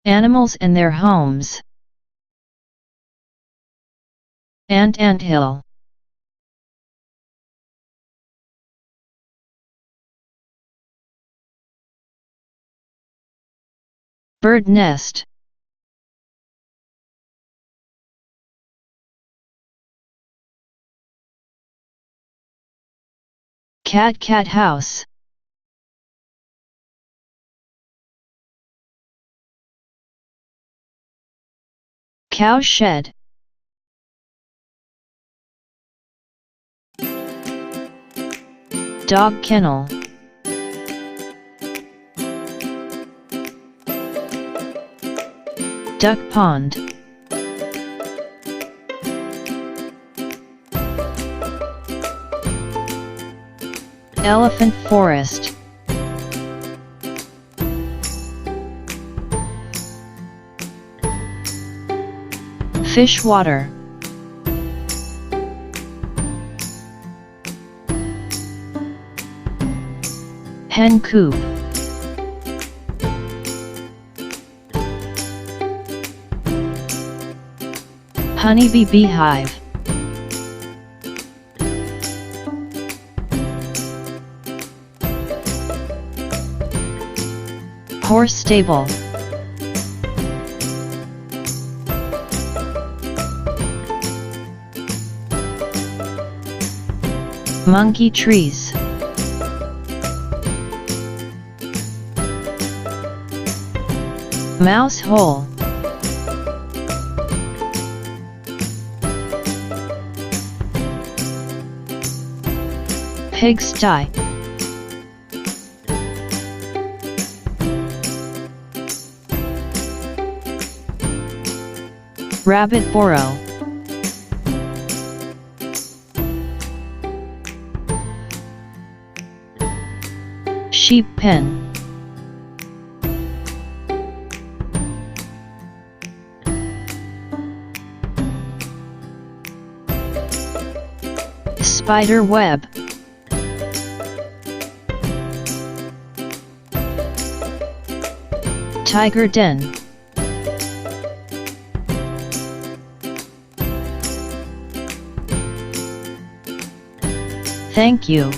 Animals and their homes. Anthill. Bird nest. Cathouse. Cow shed. Dog kennel. Duck pond. Elephant forest. Fish water. Hen coop. Honeybee beehive. Horse stable. Monkey trees. Mouse hole. Pigsty. Rabbit burrow. Sheep pen. Spider web. Tiger den. Thank you.